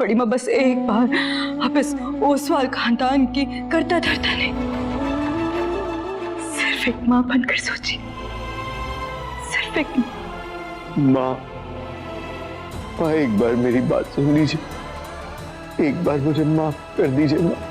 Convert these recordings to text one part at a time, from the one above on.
बड़ी माँ बस एक बार आप इस ओसवाल खानदान की करता धरता नहीं, सिर्फ एक माँ बनकर सोचिए, सिर्फ एक माँ। माँ एक बार मेरी बात सुन लीजिए, एक बार मुझे माफ कर दीजिए माँ।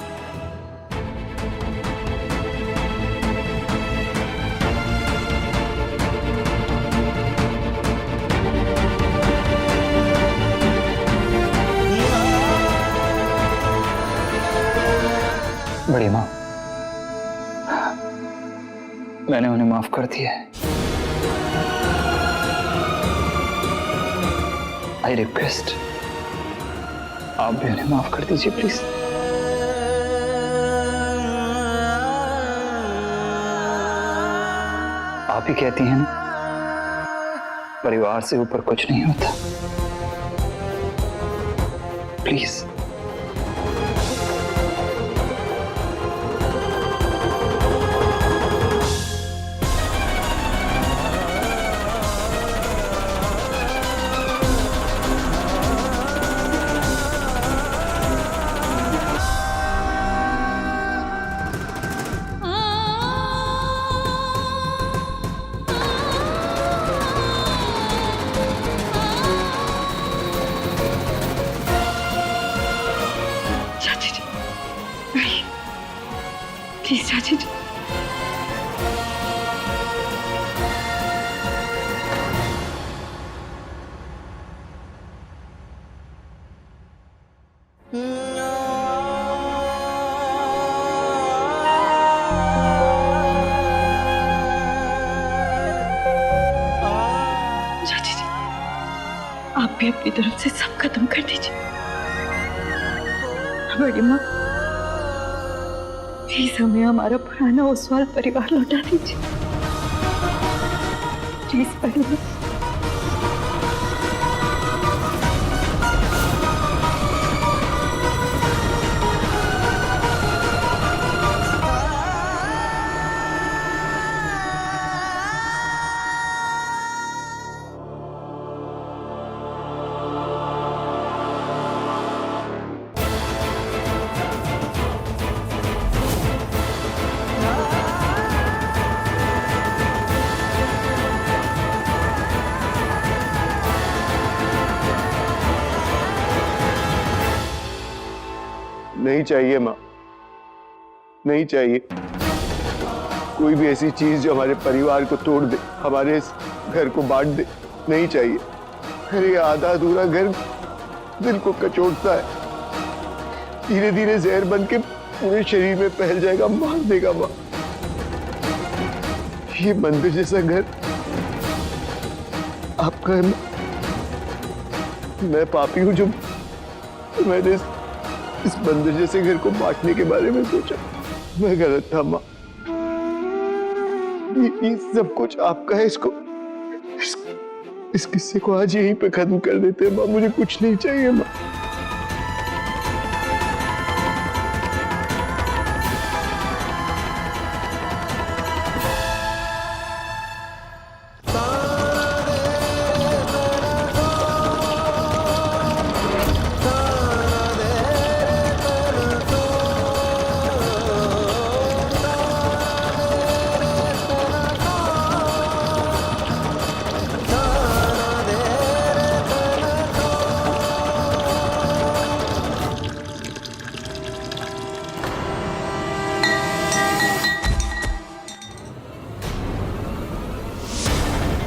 बड़ी माँ, मैंने उन्हें माफ कर दिया है। आई रिक्वेस्ट, आप भी उन्हें माफ कर दीजिए प्लीज। आप ही कहती हैं ना, परिवार से ऊपर कुछ नहीं होता। प्लीज। प्लीज चाची जी। चाची जी, आप भी अपनी तरफ से सब खत्म कर दीजिए। बड़ी माँ, प्लीज हमें हमारा पुराना ओसवाल परिवार लौटा दीजिए, प्लीज बड़ी माँ। नहीं चाहिए माँ, नहीं चाहिए कोई भी ऐसी चीज जो हमारे परिवार को तोड़ दे, हमारे इस घर को बांट दे। नहीं चाहिए। अरे आधा अधूरा घर दिल को कचोटता है, धीरे धीरे जहर बन के पूरे शरीर में फैल जाएगा, मार देगा माँ। ये मंदिर जैसा घर आपका है। मैं पापी हूं जो मैंने इस मंदिर जैसे घर को बांटने के बारे में सोचा। मैं गलत था माँ। ये सब कुछ आपका है। इस किस्से को आज यहीं पे खत्म कर देते हैं माँ। मुझे कुछ नहीं चाहिए माँ।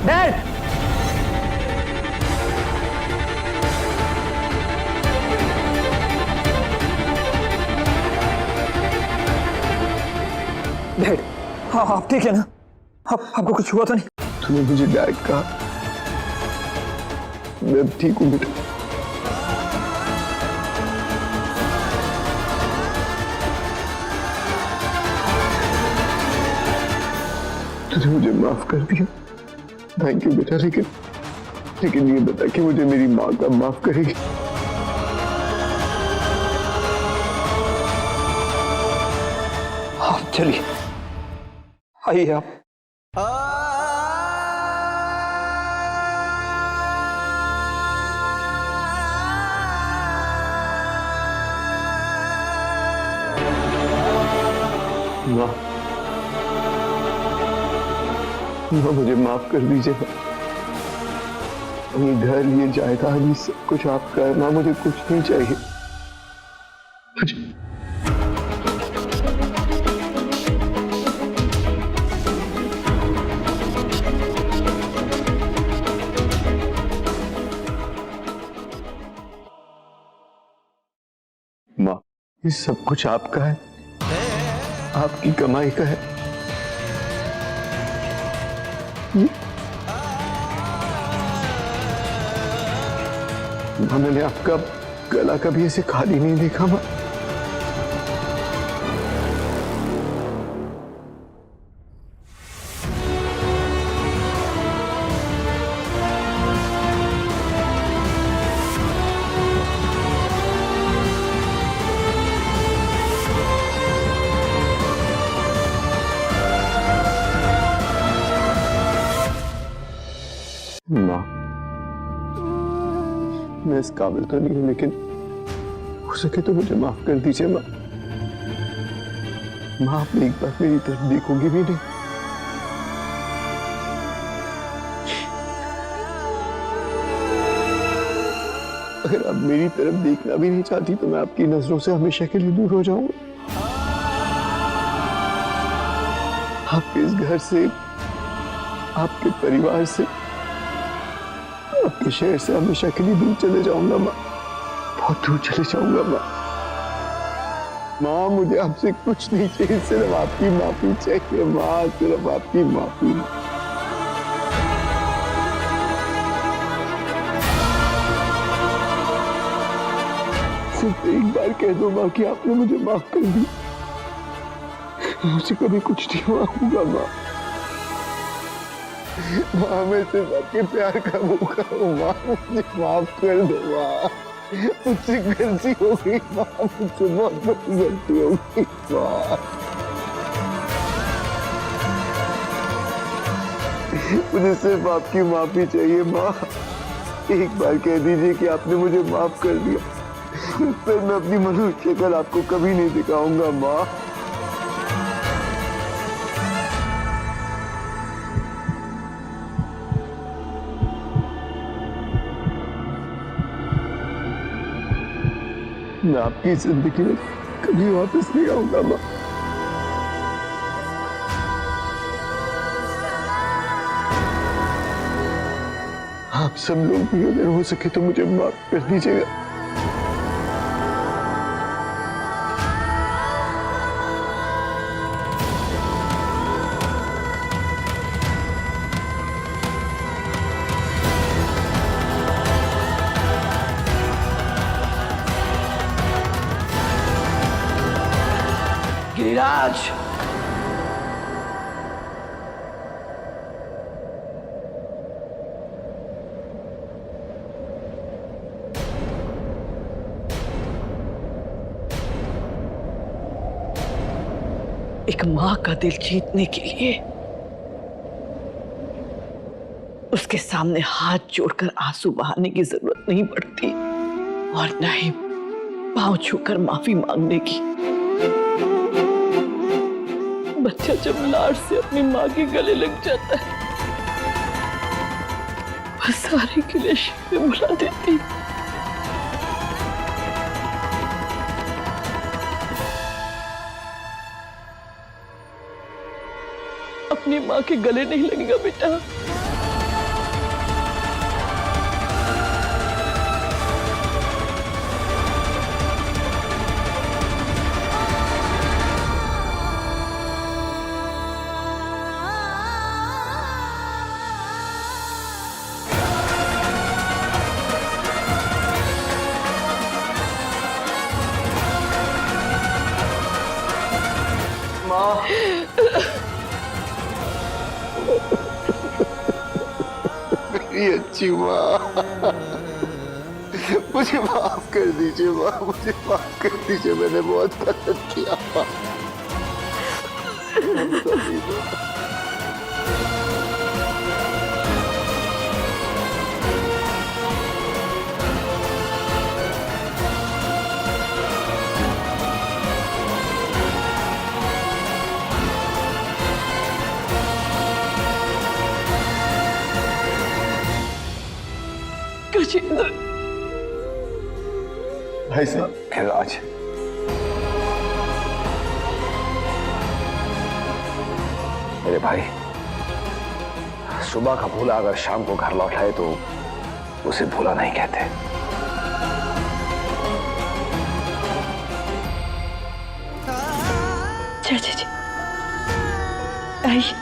डैड, डैड, हाँ आप ठीक है ना? आपको कुछ हुआ तो नहीं? तूने मुझे डैड कहा, मैं ठीक हूँ बेटा। तूने मुझे माफ कर दिया, थैंक यू बेटा। लेकिन ये बता कि मुझे मेरी माँ का माफ करेगी? आप चलिए, आइए आप। माँ, माँ मुझे माफ कर दीजिए माँ। ये घर, ये जायदाद, ये सब कुछ आपका है माँ, मुझे कुछ नहीं चाहिए। मुझे माँ, ये सब कुछ आपका है, आपकी कमाई का है। माँ, मैंने आपका गला कभी ऐसे खाली नहीं देखा माँ। माँ, मैं इस काबिल तो नहीं हूं, लेकिन हो सके तो मुझे माफ कर दीजिए माँ। माँ, आप एक बार मेरी तरफ देखोगी भी नहीं? अगर आप मेरी तरफ देखना भी नहीं चाहती तो मैं आपकी नजरों से हमेशा के लिए दूर हो जाऊंगा। आपके इस घर से, आपके परिवार से, आपके शहर से हमेशा के लिए दूर चले जाऊंगा माँ, बहुत दूर चले जाऊंगा माँ। माँ, मुझे आपसे कुछ नहीं चाहिए, सिर्फ आपकी माफी चाहिए माँ, सिर्फ आपकी माफी। सिर्फ एक बार कह दो माँ कि आपने मुझे माफ कर दी, मुझे कभी कुछ नहीं हुआ होगा माँ। माँ, मैं सिर्फ आपके प्यार का भूखा हूँ माँ, मुझे माफ कर दो माँ। मुझसे गलती हो गई माँ, मुझसे बहुत बड़ी गलती हो गई माँ। मुझे सिर्फ आपकी माफी चाहिए माँ। एक बार कह दीजिए कि आपने मुझे माफ कर दिया, फिर मैं अपनी मनुष्य शक्ल आपको कभी नहीं दिखाऊंगा माँ। मैं आपकी जिंदगी में कभी वापस नहीं आऊंगा माँ। आप सब लोग भी अगर हो सके तो मुझे माफ कर दीजिएगा। गिरिराज, एक मां का दिल जीतने के लिए उसके सामने हाथ जोड़कर आंसू बहाने की जरूरत नहीं पड़ती, और न ही पांव छूकर माफी मांगने की। बच्चा जब लाड से अपनी माँ के गले लग जाता है, वह सारे क्लेश भुला देती। अपनी माँ के गले नहीं लगेगा बेटा। मेरी अच्छी माँ, मुझे माफ कर दीजिए माँ, मुझे माफ कर दीजिए, मैंने बहुत गलत किया माँ। गजेंद्र। भाई साहब, राज, मेरे भाई, सुबह का भूला अगर शाम को घर लौटाए तो उसे भूला नहीं कहते। चाचा जी आइए,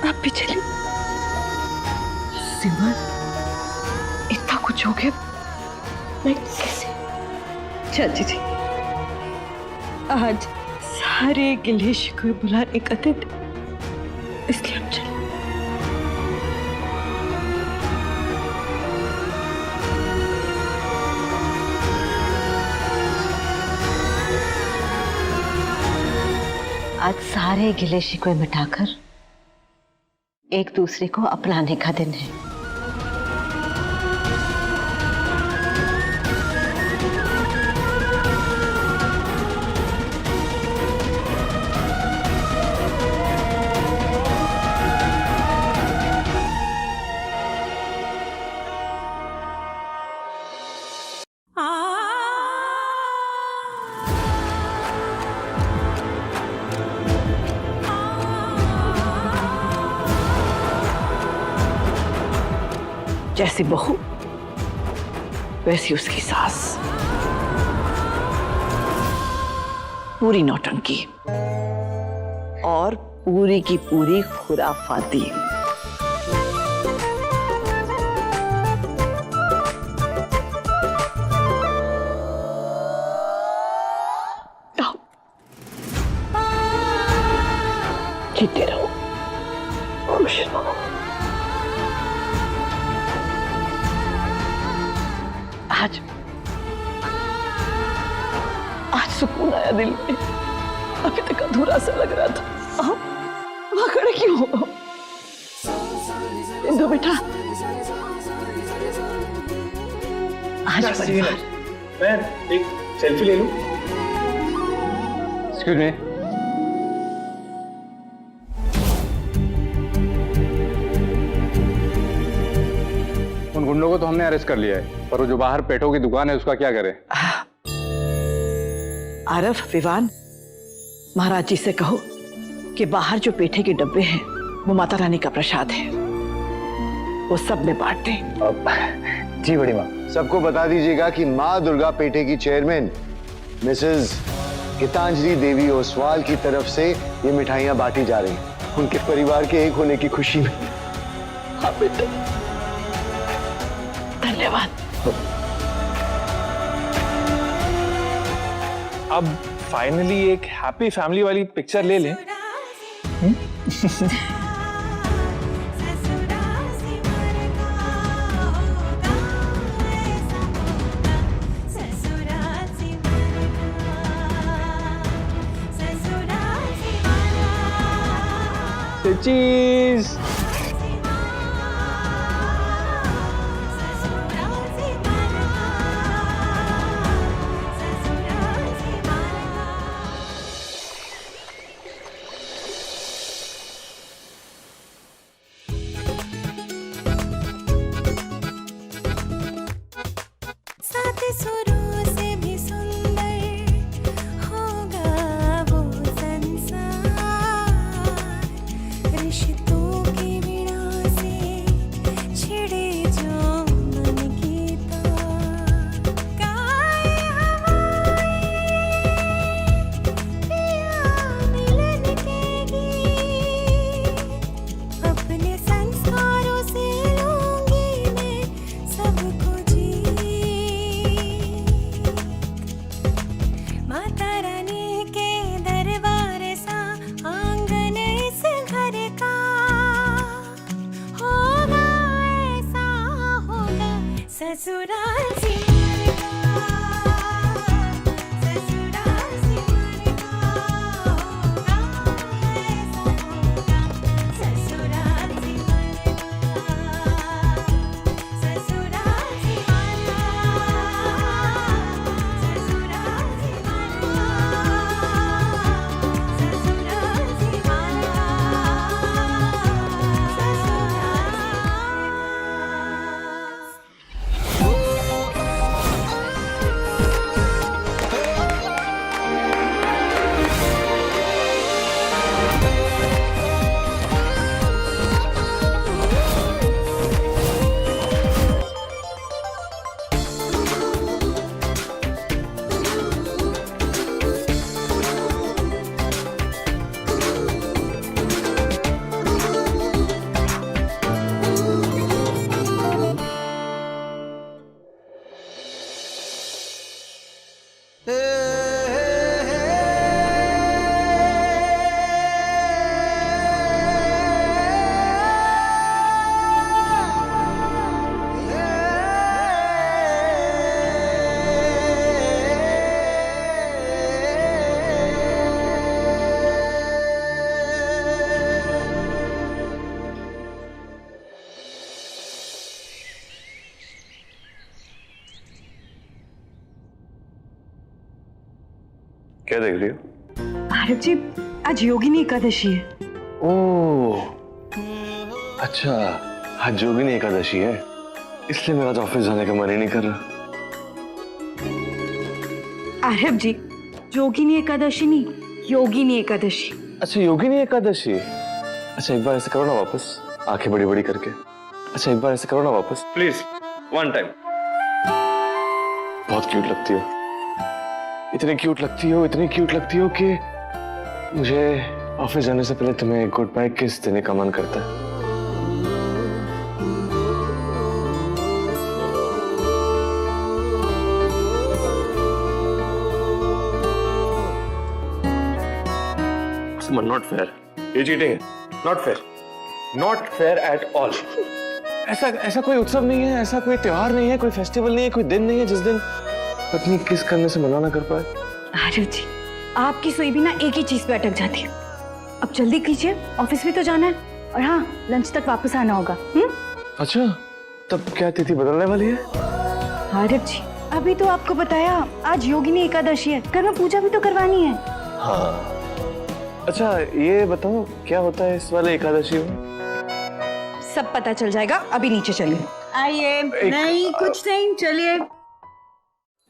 आप भी चलिए। सिमर, इतना कुछ हो गया, मैं कैसे? चाचा जी, आज सारे गिले शिकवे बुलाने का दिन, इसलिए हम चले। आज सारे गिले शिकवे मिटाकर एक दूसरे को अपनाने का दिन है। जैसी बहू वैसी उसकी सास, पूरी नौटंकी और पूरी की पूरी खुराफाती। जीते रहो, खुश रहो। आज सुकून आया दिल में, अभी तक अधूरा सा लग रहा था। वहां खड़े क्यों हो? इंदु बेटा, आज परिवार। मैं एक सेल्फी ले लूं? Excuse me. उन गुंडों को तो हमने अरेस्ट कर लिया है, पर वो जो बाहर पेठों की दुकान है उसका क्या करें? आरफ, विवान, महाराज जी से कहो कि बाहर जो पेठे के डब्बे हैं वो माता रानी का प्रसाद है, वो सब में बांट दें। जी बड़ी माँ। सबको बता दीजिएगा कि माँ दुर्गा पेठे की चेयरमैन मिसेस गीतांजलि देवी ओसवाल की तरफ से ये मिठाइयाँ बांटी जा रही हैं, उनके परिवार के एक होने की खुशी में। हाँ बेटा, धन्यवाद। अब फाइनली एक हैप्पी फैमिली वाली पिक्चर ले लें। चीज क्या देख रही हो? भारत जी, आज योगिनी एकादशी है। ओह, अच्छा, आज योगिनी एकादशी है, इसलिए मेरा तो ऑफिस जाने का मन ही नहीं कर रहा। आरव जी, योगिनी एकादशी नहीं, योगिनी एकादशी। अच्छा, योगिनी एकादशी। अच्छा, एक बार ऐसे करो ना वापस, आंखें बड़ी बड़ी करके। अच्छा, एक बार ऐसे करो ना वापस, प्लीज, वन टाइम। बहुत क्यूट लगती हो, इतनी क्यूट लगती हो, इतनी क्यूट लगती हो कि मुझे ऑफिस जाने से पहले तुम्हें एक गुड बाय किस देने का मन करता है। नॉट फेयर, ये चीटिंग है। Not fair, not fair at all. ऐसा कोई उत्सव नहीं है, ऐसा कोई त्योहार नहीं है, कोई फेस्टिवल नहीं है, कोई दिन नहीं है जिस दिन पत्नी किस करने से मना ना कर पाए। आरव जी, आपकी सुई भी ना एक ही चीज पे अटक जाती है। अब जल्दी कीजिए, ऑफिस भी तो जाना है, और हाँ, लंच तक वापस आना होगा। अच्छा, तब क्या तिथि बदलने वाली है? आरव जी, अभी तो आपको बताया आज योगिनी एकादशी है, घर में पूजा भी तो करवानी है। हाँ, अच्छा ये बताओ क्या होता है इस वाले एकादशी में? सब पता चल जाएगा, अभी नीचे चलिए। आइए। नहीं, कुछ नहीं, चलिए।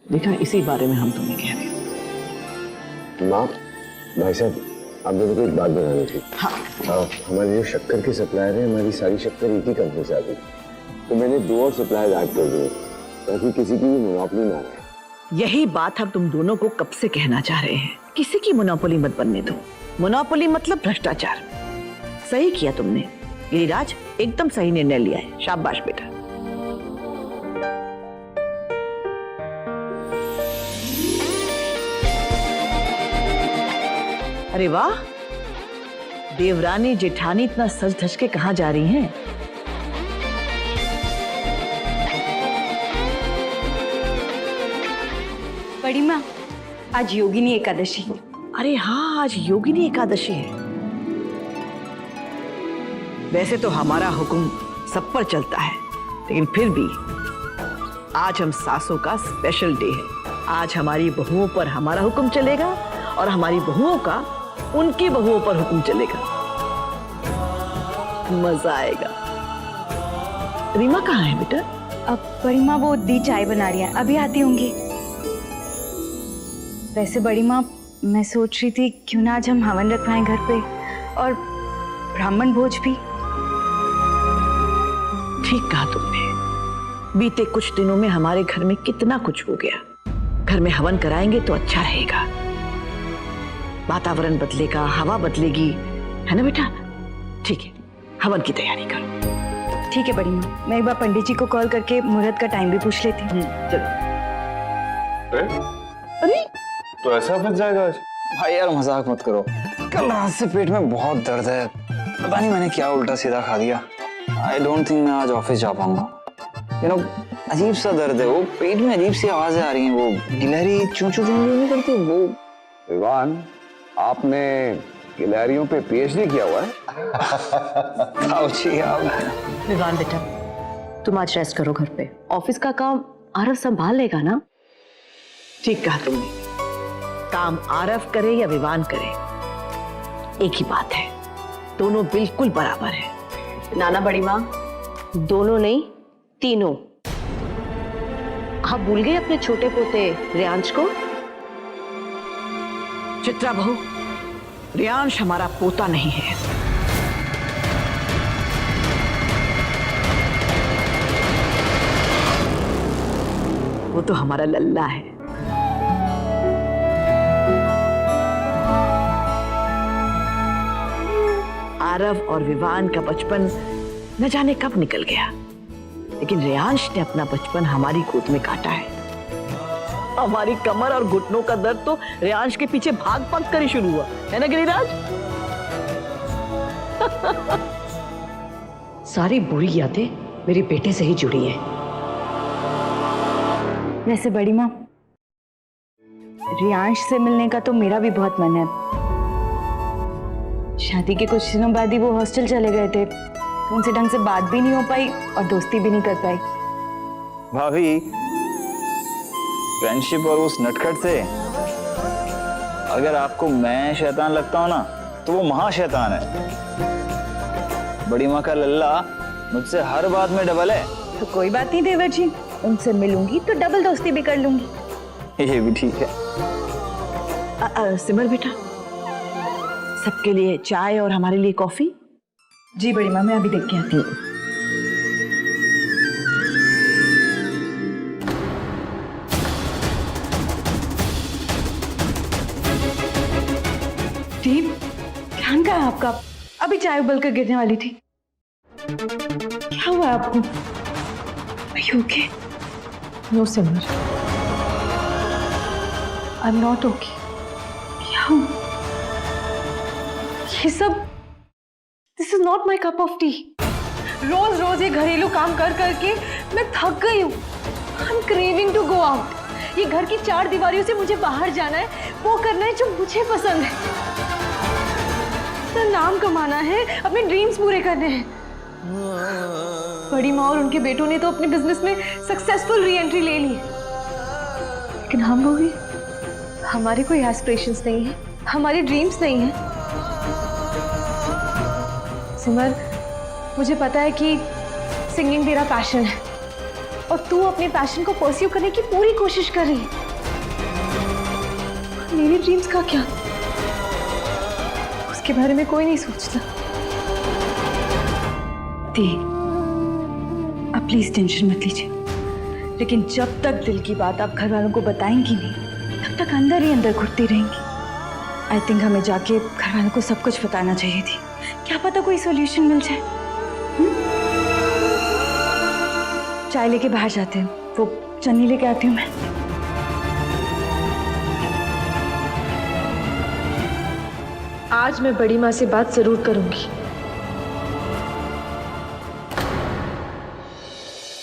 देखा, इसी बारे में हम तुम्हें कह रहे हैं। माँ, भाई साहब, आप दोनों को एक बात बतानी थी। हाँ। हमारे जो शक्कर के सप्लायर हैं, हमारी सारी शक्कर एक ही कंपनी से आती, तो मैंने 2 और सप्लायर ऐड कर दिए ताकि किसी की भी मोनोपोली ना रहे। यही बात हम तुम दोनों को कब से कहना चाह रहे हैं, किसी की मोनोपोली मत बनने दो। मोनोपोली मतलब भ्रष्टाचार। सही किया तुमने गिरिराज, एकदम सही निर्णय लिया है, शाबाश बेटा। अरे वाह, देवरानी जेठानी इतना सज धज के कहाँ जा रही हैं? बड़ी माँ, आज योगिनी एकादशी। अरे हाँ, आज योगिनी एकादशी है। वैसे तो हमारा हुक्म सब पर चलता है, लेकिन फिर भी आज हम सासों का स्पेशल डे है। आज हमारी बहुओं पर हमारा हुक्म चलेगा और हमारी बहुओं का उनकी बहुओं पर हुक्म चलेगा। मजा आएगा। रीमा कहाँ है बेटा? अब बड़ी माँ वो दी चाय बना रही है, अभी आती होंगी। वैसे बड़ी माँ, मैं सोच रही थी क्यों ना आज हम हवन रखवाएं घर पे, और ब्राह्मण भोज भी। ठीक कहा तुमने। बीते कुछ दिनों में हमारे घर में कितना कुछ हो गया। घर में हवन कराएंगे तो अच्छा रहेगा, वातावरण बदलेगा, हवा बदलेगी, है ना बेटा? ठीक है, हवन की तैयारी करो। ठीक है बड़ी माँ, मैं एक बार पंडित जी को कॉल करके मुहूर्त का टाइम भी पूछ लेती हूँ। चलो। अरे तो ऐसा फंस जाएगा आज? भाई यार मजाक मत करो, कल रात से पेट में बहुत दर्द है, पता नहीं मैंने क्या उल्टा सीधा खा दिया। आई डोंट थिंक मैं आज ऑफिस जा पाऊंगा। यू नो, अजीब सा दर्द है, वो पेट में अजीब सी आवाजें आ रही हैं, वो गिलहरी चूं चूं चूं नहीं करती वो। विवान, आपने गिलहरियों पे पीएचडी किया हुआ है? विवान बेटा, तुम आज रेस्ट करो घर पे, ऑफिस का काम आरव संभाल लेगा ना? ठीक कहा तुमने, काम आरव करे या विवान करे, एक ही बात है, दोनों बिल्कुल बराबर है। नाना बड़ी माँ, दोनों नहीं तीनों। आप भूल गए अपने छोटे पोते रियांश को? चित्रा बहू, रियांश हमारा पोता नहीं है। वो तो हमारा लल्ला है। आरव और विवान का बचपन न जाने कब निकल गया, लेकिन रियांश ने अपना बचपन हमारी गोद में काटा है। हमारी कमर और घुटनों का दर्द तो रियांश के पीछे भाग भाग कर ही शुरू हुआ, है ना गिरिराज? सारी बुरी यादें मेरे बेटे से ही जुड़ी हैं। वैसे बड़ी माँ, रियांश से मिलने का तो मेरा भी बहुत मन है। शादी के कुछ दिनों बाद ही वो हॉस्टल चले गए थे, तो उनसे ढंग से बात भी नहीं हो पाई और दोस्ती भी नहीं कर पाई। भाभी, फ्रेंडशिप और उस नटखट से अगर आपको मैं शैतान लगता हूं ना तो वो महाशैतान है। बड़ी माँ का लल्ला मुझसे हर बात में डबल है। तो कोई बात नहीं देवर जी, उनसे मिलूंगी तो डबल दोस्ती भी कर लूंगी। ये भी ठीक है। सिमर बेटा, सबके लिए चाय और हमारे लिए कॉफी। जी बड़ी माँ, मैं अभी देख के आती हूँ। टीम, ध्यान कहाँ है आपका? अभी चाय उबल कर गिरने वाली थी। क्या हुआ आपको? Are you okay? No Simar, I'm not okay. क्या हुआ? ये सब This is not my cup of tea. रोज रोज ये घरेलू काम कर करके मैं थक गई हूँ। I'm craving to go out. ये घर की 4 दीवारियों से मुझे बाहर जाना है, वो करना है जो मुझे पसंद है। अपना नाम कमाना है, अपने ड्रीम्स पूरे करने हैं। बड़ी माँ और उनके बेटों ने तो अपने बिजनेस में सक्सेसफुल री एंट्री ले ली, लेकिन हम लोग भी, हमारे कोई एस्पिरेशंस नहीं है, हमारे ड्रीम्स नहीं है। सिमर, मुझे पता है कि सिंगिंग तेरा पैशन है और तू अपने पैशन को परस्यू करने की पूरी कोशिश कर रही है। मेरे ड्रीम्स का क्या? उसके बारे में कोई नहीं सोचता। आप प्लीज टेंशन मत लीजिए, लेकिन जब तक दिल की बात आप घर वालों को बताएंगी नहीं, तब तक अंदर ही अंदर घुटती रहेंगी। आई थिंक हमें जाके घर वालों को सब कुछ बताना चाहिए थी। क्या पता कोई सॉल्यूशन मिल जाए। चाय लेके बाहर जाते हैं, वो चन्नी लेके आती हूँ मैं। आज मैं बड़ी माँ से बात जरूर करूंगी।